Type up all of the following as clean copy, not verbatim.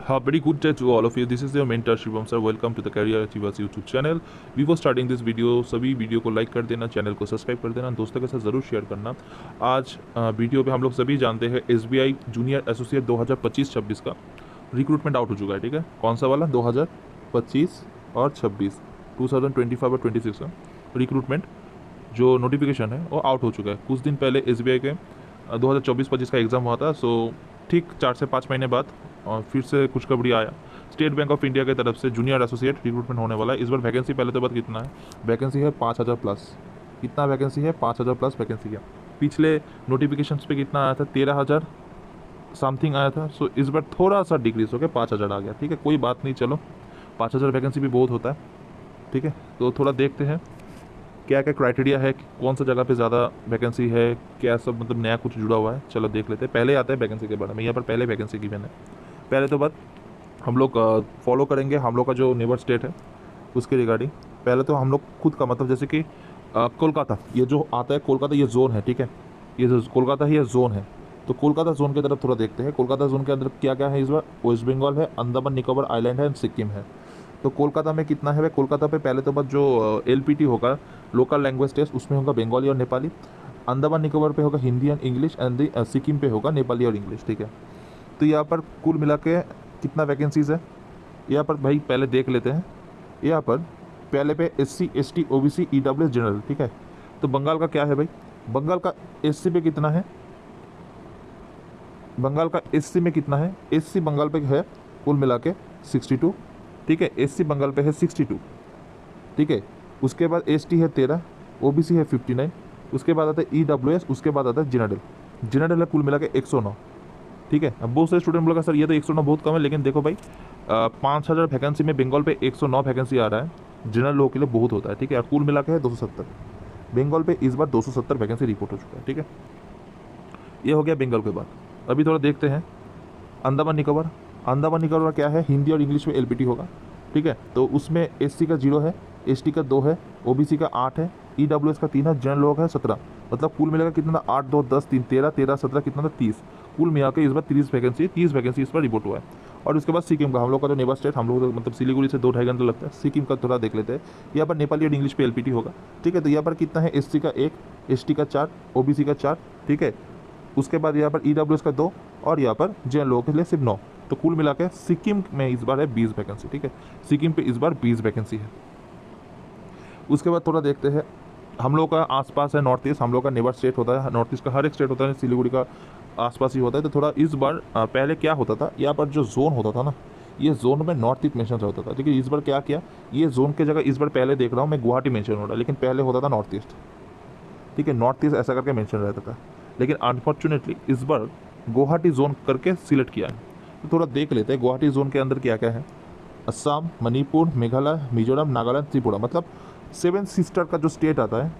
Very good day to all of you. This is your mentor Shivam sir. Welcome to the Career Achievers YouTube channel. Before starting this video, सभी video को like कर देना, channel को subscribe कर देना, दोस्तों के साथ ज़रूर शेयर करना। आज वीडियो पे हम लोग सभी जानते हैं SBI जूनियर एसोसिएट 2025-26 का रिक्रूटमेंट आउट हो चुका है। ठीक है, कौन सा वाला 2025 और 26 2025 और 26 का रिक्रूटमेंट जो नोटिफिकेशन है वो आउट हो चुका है। कुछ दिन पहले SBI के 2024-25 का एग्ज़ाम हुआ था। सो ठीक 4 से 5 महीने बाद और फिर से कुछ खबरी आया स्टेट बैंक ऑफ इंडिया की तरफ से जूनियर एसोसिएट रिक्रूटमेंट होने वाला है। इस बार वैकेंसी पहले तो बात कितना है, वैकेंसी है 5000 प्लस। कितना वैकेंसी है? 5000 प्लस वैकेंसी है। पिछले नोटिफिकेशंस पे कितना आया था? 13000 समथिंग आया था। सो इस बार थोड़ा सा डिक्रीज हो गया, 5000 आ गया। ठीक है, कोई बात नहीं, चलो 5000 वैकेंसी भी बहुत होता है। ठीक है, तो थोड़ा देखते हैं क्या क्या क्राइटेरिया है, कौन सा जगह पे ज़्यादा वैकेंसी है, क्या सब मतलब नया कुछ जुड़ा हुआ है। चलो देख लेते हैं। पहले आते हैं वैकेंसी के बारे में। यहाँ पर पहले वैकेंसी की मैंने पहले तो बात हम लोग फॉलो करेंगे हम लोग का जो नेबर स्टेट है उसके रिगार्डिंग। पहले तो हम लोग खुद का मतलब जैसे कि कोलकाता, ये जो आता है कोलकाता, ये जोन है। ठीक है, ये जो कोलकाता है ये जोन है। तो कोलकाता जोन की तरफ थोड़ा देखते हैं। कोलकाता जोन के अंदर क्या क्या है इस बार? वेस्ट बंगाल है, अंडमान निकोबार आइलैंड है, सिक्किम है। तो कोलकाता में कितना है? कोलकाता पे पहले तो बात जो LPT होगा, लोकल लैंग्वेज टेस्ट, उसमें होगा बंगाली और नेपाली। अंडमान निकोबार पे होगा Hindi and English, and Sikkim पे होगा नेपाली और इंग्लिश। ठीक है, तो यहाँ पर कुल मिला के कितना वैकेंसीज़ है यहाँ पर भाई पहले देख लेते हैं। यहाँ पर पहले पे SC ST OBC EWS general. ठीक है, तो बंगाल का क्या है भाई? बंगाल का SC पे कितना है? बंगाल का SC में कितना है? SC बंगाल पे है कुल मिला के 62। ठीक है, SC बंगाल पे है 62। ठीक है, उसके बाद ST है 13, OBC है 59, उसके बाद आता है EWS, उसके बाद आता है जनरल। जनरल है कुल मिला के 109। ठीक है, अब बहुत सारे स्टूडेंट बोलेगा सर ये तो 109 बहुत कम है, लेकिन देखो भाई 5000 वैकेंसी में बंगाल पे 109 वैकेंसी आ रहा है, जनरल लोगों के लिए बहुत होता है। ठीक है, और कुल मिला के है 270। बंगाल पे इस बार 270 वैकेंसी रिपोर्ट हो चुका है। ठीक है, ये हो गया बंगाल के बाद। अभी थोड़ा देखते हैं अंडमान निकोबार। अंडमान निकोबार क्या है? हिंदी और इंग्लिश में LPT होगा। ठीक है, तो उसमें SC का 0 है, ST का 2 है, OBC का 8 है, EWS का 3 है, जनरल लोग है 17। मतलब कुल मिलेगा कितना? 8 2 10 3 13 13 17 कितना था? 30। कुल मिला के इस बार 30 वैकेंसी इस पर रिपोर्ट हुआ है। और उसके बाद सिक्किम का, हम लोग का जो नेबर स्टेट, हम लोग मतलब सिलीगुड़ी से 2-2.5 घंटा लगता है। सिक्किम का थोड़ा देख लेते हैं। यहाँ पर नेपाली और इंग्लिश पे LPT होगा। ठीक है, तो यहाँ पर कितना है? SC का 1, ST का 4, OBC का 4। ठीक है, उसके बाद यहाँ पर EWS का 2 और यहाँ पर जनरल लोगों के लिए सिर्फ 9। तो कुल मिला के सिक्किम में इस बार है 20 वैकेंसी। ठीक है, सिक्किम पे इस बार 20 वैकेंसी है। उसके बाद थोड़ा देखते हैं हम लोग का आसपास है नॉर्थ ईस्ट, हम लोग का नेबर स्टेट होता है। नॉर्थ ईस्ट का हर एक स्टेट होता है, सिलीगुड़ी का आसपास ही होता है। तो थोड़ा इस बार पहले क्या होता था, यहाँ पर जो जोन होता था ना, ये जोन में नॉर्थ ईस्ट मेंशन होता था। ठीक है, इस बार क्या किया, ये जोन की जगह इस बार पहले देख रहा हूँ मैं गुवाहाटी मेंशन हो रहा है, लेकिन पहले होता था नॉर्थ ईस्ट। ठीक है, नॉर्थ ईस्ट ऐसा करके मेंशन रहता था, लेकिन अनफॉर्चुनेटली इस बार गुवाहाटी जोन करके सिलेक्ट किया है। तो थोड़ा देख लेते हैं गुवाहाटी जोन के अंदर क्या क्या है। असम, मणिपुर, मेघालय, मिजोरम, नागालैंड, त्रिपुरा, मतलब 7 सिस्टर का जो स्टेट आता है,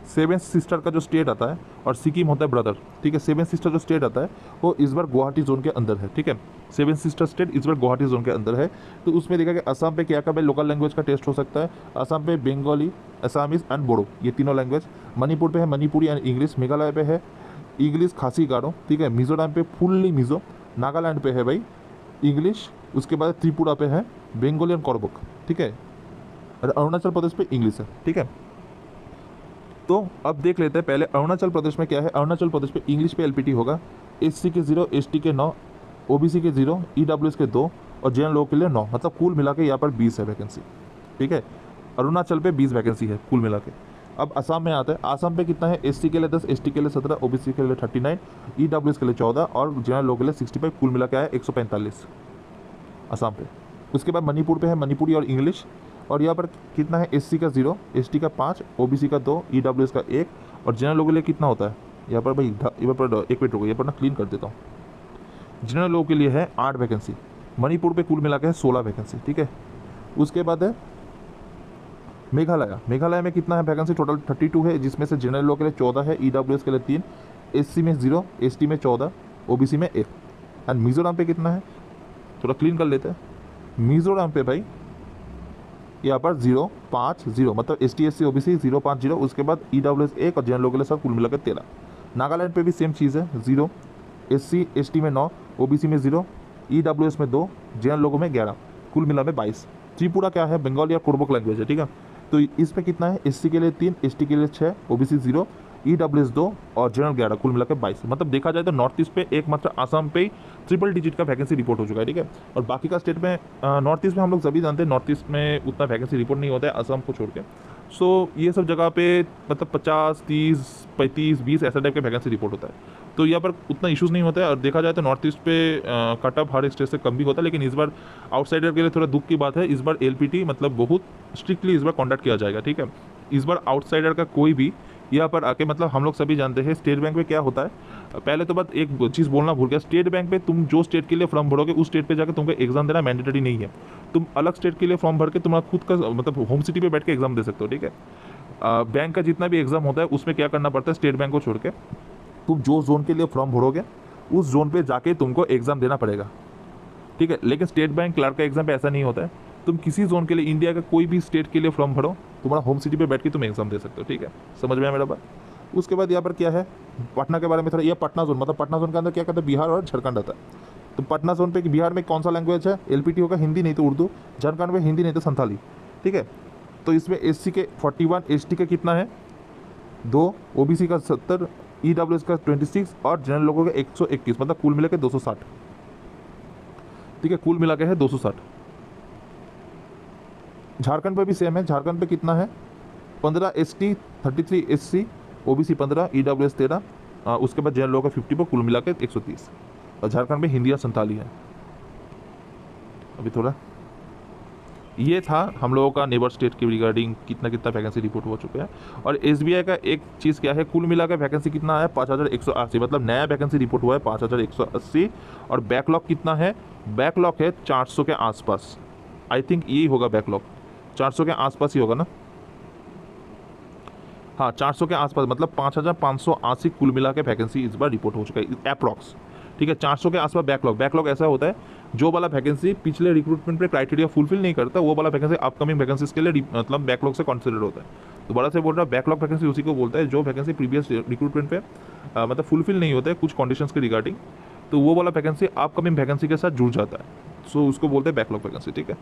7 सिस्टर का जो स्टेट आता है, और सिक्किम होता है ब्रदर। ठीक है, 7 सिस्टर जो स्टेट आता है वो इस बार गुवाहाटी जोन के अंदर है। ठीक है, 7 सिस्टर स्टेट इस बार गुवाहाटी जोन के अंदर है। तो उसमें देखा कि असम पे क्या क्या भाई लोकल लैंग्वेज का टेस्ट हो सकता है। असम पे बंगाली, असामीज एंड बोडो, ये तीनों लैंग्वेज। मणिपुर पे है मणिपुरी एंड इंग्लिश। मेघालय पे है इंग्लिश, खासी, गारो। ठीक है, मिजोरम पे फुल्ली मिजो। नागालैंड पे है भाई इंग्लिश। उसके बाद त्रिपुरा पे है बंगाली एंड करबक। ठीक है, और अरुणाचल प्रदेश पे इंग्लिश है। ठीक है, तो अब देख लेते हैं पहले अरुणाचल प्रदेश में क्या है। अरुणाचल प्रदेश पे इंग्लिश पे LPT होगा। SC के 0, ST के 9, OBC के 0, EWS के 2 और जनरल लोग के लिए 9। मतलब कुल मिला के यहाँ पर 20 है वैकेंसी। ठीक है, अरुणाचल पे 20 वैकेंसी है कुल मिला के। अब असम में आता है। असम पे कितना है? SC के लिए 10, ST के लिए 17, OBC के लिए 39, EWS के लिए 14 और जनरल लोग के लिए 65। कुल मिला के आया 145 असम पे। उसके बाद मणिपुर पे है मणिपुरी और इंग्लिश, और यहाँ पर कितना है? SC का 0, ST का 5, OBC का 2, EWS का 1 और जनरल लोगों के लिए कितना होता है यहाँ पर भाई? यहाँ पर एक मिनट रुको, यहाँ पर ना क्लीन कर देता हूँ। जनरल लोगों के लिए है 8 वैकेंसी। मणिपुर पे कुल मिला के है 16 वैकेंसी। ठीक है, उसके बाद है मेघालय। मेघालय में कितना है वैकेंसी? टोटल 32 है, जिसमें से जनरल लोगों के लिए 14 है, EWS के लिए 3, SC में 0, ST में 14, OBC में 1। एंड मिजोरम पे कितना है? थोड़ा क्लीन कर लेते हैं। मिजोरम पे भाई यहाँ पर 0 5 0, मतलब ST SC OBC 0 5 0। उसके बाद EWS 1 और जनरल लोग के लिए सब कुल मिलाकर 13। नागालैंड पे भी सेम चीज़ है, 0 SC ST में 9, OBC में 0, EWS में 2, जनरल लोगों में 11, कुल मिला में 22। त्रिपुरा क्या है, बंगाली या कुर्बक लैंग्वेज है, ठीक है। तो इस पे कितना है, SC के लिए 3, ST के लिए 6, OBC 0, EWS 2 और जनरल 11, कुल मिलाकर 22। मतलब देखा जाए तो नॉर्थ ईस्ट पे एकमात्र आसाम पे ही ट्रिपल डिजिट का वैकेंसी रिपोर्ट हो चुका है, ठीक है। और बाकी का स्टेट में नॉर्थ ईस्ट में हम लोग सभी जानते हैं नॉर्थ ईस्ट में उतना वैकेंसी रिपोर्ट नहीं होता है असम को छोड़ के। सो ये सब जगह पे मतलब 50, 30, 35, 20 ऐसा टाइप का वैकेंसी रिपोर्ट होता है। तो यहाँ पर उतना इश्यूज़ नहीं होता है। और देखा जाए तो नॉर्थ ईस्ट पे कट ऑफ हर एक स्टेट से कम भी होता है, लेकिन इस बार आउटसाइडर के लिए थोड़ा दुख की बात है, इस बार LPT मतलब बहुत स्ट्रिक्टली इस बार कॉन्डक्ट किया जाएगा, ठीक है। इस बार आउटसाइडर का कोई भी यहाँ पर आके, मतलब हम लोग सभी जानते हैं स्टेट बैंक में क्या होता है। पहले तो बात एक चीज़ बोलना भूल गया, स्टेट बैंक पे तुम जो स्टेट के लिए फॉर्म भरोगे उस स्टेट पे जाकर तुमको एग्जाम देना मैंडेटरी नहीं है। तुम अलग स्टेट के लिए फॉर्म भर के तुम्हारा खुद का मतलब होम सिटी पे बैठ के एग्जाम दे सकते हो, ठीक है। बैंक का जितना भी एग्जाम होता है उसमें क्या करना पड़ता है, स्टेट बैंक को छोड़ के तुम जो जोन के लिए फॉर्म भरोगे उस जोन पे जाके तुमको एग्ज़ाम देना पड़ेगा, ठीक है। लेकिन स्टेट बैंक क्लर्क का एग्जाम पे ऐसा नहीं होता है। तुम किसी जोन के लिए, इंडिया का कोई भी स्टेट के लिए फॉर्म भरो, तुम्हारा होम सिटी पे बैठ के तुम एग्जाम दे सकते हो, ठीक है। समझ में आया मेरा बात। उसके बाद यहाँ पर क्या है, पटना के बारे में थोड़ा, ये पटना जोन, मतलब पटना जोन के अंदर क्या कहते हैं, बिहार और झारखंड आता है। तो पटना जोन पे बिहार में कौन सा लैंग्वेज है, LPT होगा, हिंदी नहीं तो उर्दू, झारखंड में हिंदी नहीं तो संथाली, ठीक है। तो इसमें SC के 41, ST के कितना है 2, OBC का 70, EWS का 26 और जनरल लोगों का 121, मतलब कुल मिला के 260, ठीक है। कुल मिला के है 260। झारखंड पे भी सेम है, झारखंड पे कितना है 15 ST, 33 SC, OBC 15, EWS 13, उसके बाद जनरल लोगों का 50 पर कुल मिला के 130। और झारखंड में हिंदी या संथाली है। अभी थोड़ा ये था हम लोगों का नेबर स्टेट के रिगार्डिंग कितना कितना वैकेंसी रिपोर्ट हो चुका है। और SBI का एक चीज़ क्या है, कुल मिला के वैकेंसी कितना है 5180, मतलब नया वैकेंसी रिपोर्ट हुआ है 5180। और बैकलॉग कितना है, बैकलॉग है 400 के आसपास, आई थिंक यही होगा बैकलॉग, 400 के आसपास ही होगा ना, हाँ 400 के आसपास, मतलब 5580 कुल मिला के वैकेंसी इस बार रिपोर्ट हो चुका है अप्रॉक्स, ठीक है। 400 के आसपास बैकलॉग, बैकलॉग ऐसा होता है जो वाला वैकेंसी पिछले रिक्रूटमेंट पे क्राइटेरिया फुलफिल नहीं करता, वो वाला वैकेंसी अपकमिंग वैकेंसीज के लिए मतलब बैकलॉग से कंसिडर होता है। दोबारा से बोल रहा, बैकलॉग वैकेंसी उसी को बोलता है जो वैकेंसी प्रीवियस रिक्रूटमेंट पे मतलब फुलफिल नहीं होता है कुछ कंडीशंस के रिगार्डिंग, तो वो वाला वैकेंसी अपकमिंग वैकेंसी के साथ जुड़ जाता है। सो उसको बोलते हैं बैकलॉग वैकेंसी, ठीक है।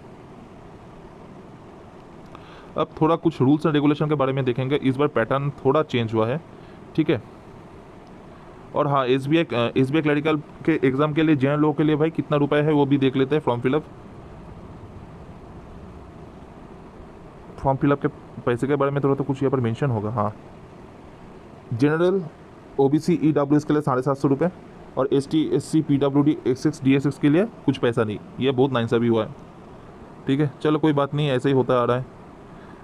अब थोड़ा कुछ रूल्स एंड रेगुलेशन के बारे में देखेंगे। इस बार पैटर्न थोड़ा चेंज हुआ है, ठीक है। और हाँ, SBI क्लरिकल के एग्ज़ाम के लिए जनरल लोगों के लिए भाई कितना रुपए है वो भी देख लेते हैं। फॉर्म फिलअप के पैसे के बारे में थोड़ा तो कुछ यहाँ पर मेंशन होगा। हाँ, जनरल OBC EWS के लिए 750 रुपये और ST SC PWD SS DSX के लिए कुछ पैसा नहीं। ये बहुत नाइंसाफ़ी हुआ है, ठीक है। चलो कोई बात नहीं, ऐसे ही होता आ रहा है।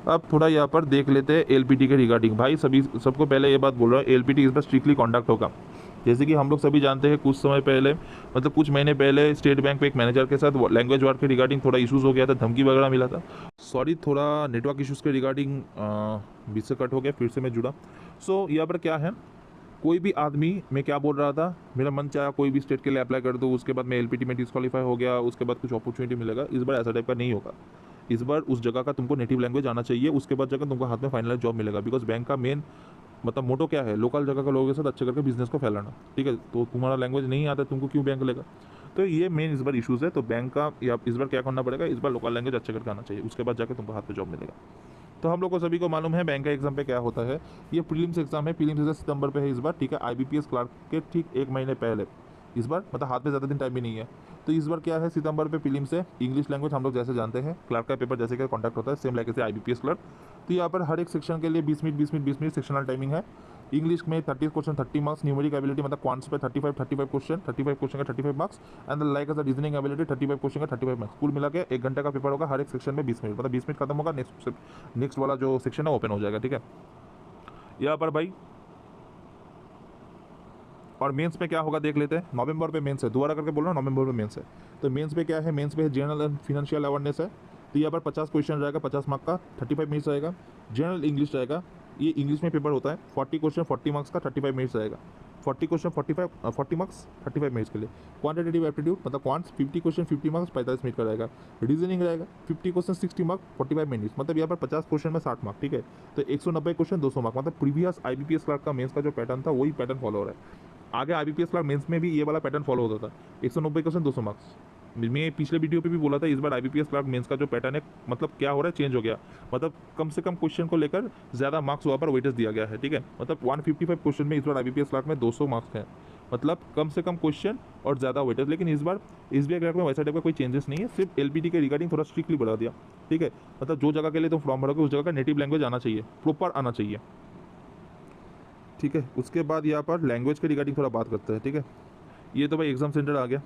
अब थोड़ा यहाँ पर देख लेते हैं LPT के रिगार्डिंग। भाई सबको पहले ये बात बोल रहा हूँ, LPT इस पर स्ट्रिक्टली कॉन्डक्ट होगा। जैसे कि हम लोग सभी जानते हैं कुछ समय पहले, मतलब कुछ महीने पहले स्टेट बैंक पे एक मैनेजर के साथ लैंग्वेज वार के रिगार्डिंग थोड़ा इशूज़ हो गया था, धमकी वगैरह मिला था। सॉरी, थोड़ा नेटवर्क इशूज़ के रिगार्डिंग बीच से कट हो गया, फिर से मैं जुड़ा। सो यहाँ पर क्या है, कोई भी आदमी, मैं क्या बोल रहा था, मेरा मन चाहा कोई भी स्टेट के लिए अप्लाई कर दो, उसके बाद मैं LPT में डिस्क्वालीफाई हो गया, उसके बाद कुछ अपॉर्चुनिटी मिलेगा। इस बार ऐसा टाइप का नहीं होगा। इस बार उस जगह का तुमको नेटिव लैंग्वेज आना चाहिए, उसके बाद जाकर तुमको हाथ में फाइनल जॉब मिलेगा। बिकॉज बैंक का मेन मतलब मोटो क्या है, लोकल जगह के लोगों के साथ अच्छे करके बिजनेस को फैलाना, ठीक है। तो तुम्हारा लैंग्वेज नहीं आता, तुमको क्यों बैंक लेगा। तो ये मेन इस बार इशूज़ है। तो बैंक का या इस बार क्या करना पड़ेगा, इस बार लोकल लैंग्वेज अच्छे करके आना चाहिए, उसके बाद जाकर तुमको हाथ में जॉब मिलेगा। तो हम लोग को सभी को मालूम है बैंक का एग्जाम पे क्या होता है। ये प्रीलिम्स एग्जाम है, प्रीलिम्स एग्जाम सितंबर पे है इस बार, ठीक है। IBPS क्लर्क के ठीक 1 महीने पहले इस बार, मतलब हाथ में ज़्यादा दिन टाइम भी नहीं है। तो इस बार क्या है, सितंबर पे प्रीलिम्स है। इंग्लिश लैंग्वेज हम लोग जैसे जानते हैं क्लर्क का पेपर जैसे कि कॉन्डक्ट होता है, सेम लाइक ऐसे IBPS क्लर्क। तो यहाँ पर हर एक सेक्शन के लिए 20 minute 20 minute 20 minute sectional timing है। इंग्लिश में 30 क्वेश्चन 30 मार्क्स, न्यूमेरिक एबिलिटी मतलब क्वांट्स पे 35 क्वेश्चन 35 क्वेश्चन का 35 marks, and like as reasoning ability 35 question का 35 मार्क्स। कुल मिला के 1 घंटे का पेपर होगा, हर एक सेक्शन में 20 मिनट, मतलब 20 मिनट खत्म होगा, नेक्स्ट वाला जो सेक्शन है ओपन हो जाएगा, ठीक है। यहाँ पर भाई और मेंस में क्या होगा देख लेते हैं। नवंबर पे मेंस है, दोबारा करके बोल रहा हूँ, नवंबर पे मेंस है। तो मेंस पे क्या है, मेंस पे जनरल एंड फिनेंशियल अवेयरनेस है। तो यहाँ पर 50 क्वेश्चन रहेगा, 50 मार्क का, 35 मिनट्स रहेगा। जनरल इंग्लिश रहेगा, ये इंग्लिश में पेपर होता है, 40 क्वेश्चन 40 मार्क्स का, 35 मिनट्स रहेगा। 40 क्वेश्चन 40 मार्क्स 35 मिनट्स के लिए। क्वांटिटेटिव एप्टीट्यूड मतलब क्वांट्स 50 क्वेश्चन 50 मार्क्स 45 मिनट का रहेगा। रीजनिंग रहेगा 50 क्वेश्चन 60 मार्क्स 45 मिनट्स, मतलब यहाँ पर 50 क्वेश्चन में 60 मार्क, ठीक है। तो 190 क्वेश्चन 200 मार्क, मतलब प्रीवियस IBPS क्लर्क का मेंस का जो पैटर्न था वही पैटर्न फॉलो हो रहा है। आगे IBPS क्लर्क मेंस में भी ये वाला पैटर्न फॉलो होता था, 190 क्वेश्चन 200 मार्क्स। मैं पिछले वीडियो पे भी बोला था, इस बार IBPS क्लर्क मेंस का जो पैटर्न है मतलब क्या हो रहा है, चेंज हो गया। मतलब कम से कम क्वेश्चन को लेकर ज़्यादा मार्क्स वहाँ पर वेटेज दिया गया है, ठीक है। मतलब 155 क्वेश्चन में इस बार IBPS क्लर्क में 200 मार्क्स हैं, मतलब कम से कम क्वेश्चन और ज़्यादा वेटेज। लेकिन इस बार SBI क्लर्क में वैसा टाइप का कोई चेंजेस नहीं है, सिर्फ LPT के रिगार्डिंग थोड़ा स्ट्रिक्टली बढ़ा दिया, ठीक है। मतलब जो जगह के लिए तुम फॉर्म भरोगे उस जगह का नेटिव लैंग्वेज आना चाहिए, प्रॉपर आना चाहिए, ठीक है। उसके बाद यहाँ पर लैंग्वेज के रिगार्डिंग थोड़ा बात करते हैं, ठीक है। ये तो भाई एग्जाम सेंटर आ गया,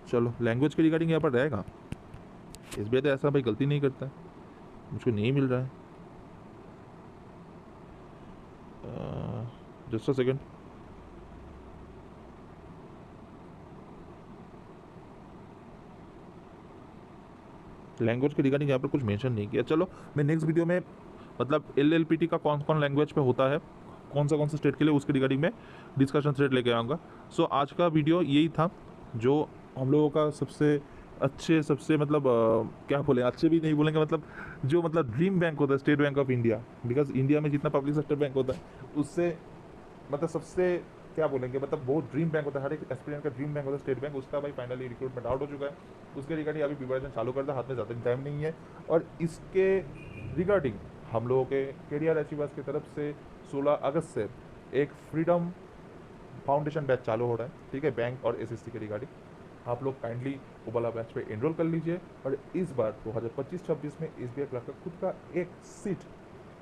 चलो लैंग्वेज के रिगार्डिंग यहाँ पर रहेगा। SBI तो ऐसा भाई गलती नहीं करता है, मुझको नहीं मिल रहा है, जस्ट अ सेकेंड। लैंग्वेज के रिगार्डिंग यहाँ पर कुछ मेंशन नहीं किया। चलो मैं नेक्स्ट वीडियो में मतलब LLPT का कौन कौन लैंग्वेज पे होता है, कौन सा स्टेट के लिए, उसके रिगार्डिंग में डिस्कशन थ्रेड लेके आऊँगा। सो आज का वीडियो यही था, जो हम लोगों का सबसे अच्छे, सबसे मतलब क्या बोले, अच्छे भी नहीं बोलेंगे, मतलब जो मतलब ड्रीम बैंक होता है state bank of India. Because India में जितना पब्लिक सेक्टर बैंक होता है उससे मतलब सबसे क्या बोलेंगे, मतलब बहुत ड्रीम बैंक होता है, हर एक एस्पिरेंट का ड्रीम बैंक होता है स्टेट बैंक। उसका भाई फाइनली रिक्रूटमेंट आउट हो चुका है, उसके रिगार्डिंग अभी प्रिपरेशन चालू कर दिया, हाथ में ज़्यादा टाइम नहीं है। और इसके रिगार्डिंग हम लोगों के कैरियर अचीवर्स की तरफ से 16 अगस्त से एक फ्रीडम फाउंडेशन बैच चालू हो रहा है, ठीक है, बैंक और SSC के रिगार्डिंग। आप लोग काइंडली वो वाला बैच पे एनरोल कर लीजिए, और इस बार 2025-26 में SBI क्लर्क का खुद का एक सीट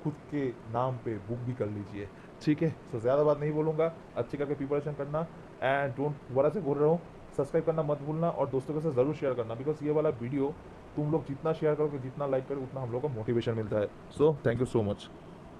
खुद के नाम पे बुक भी कर लीजिए, ठीक है। सो ज़्यादा बात नहीं बोलूँगा, अच्छी करके प्रिपरेशन करना, एंड डोंट, दोबारा से बोल रहा हूँ, सब्सक्राइब करना मत भूलना, और दोस्तों के साथ ज़रूर शेयर करना, बिकॉज ये वाला वीडियो तुम लोग जितना शेयर करोगे, जितना लाइक करोगे, उतना हम लोग को मोटिवेशन मिलता है। So thank you so much.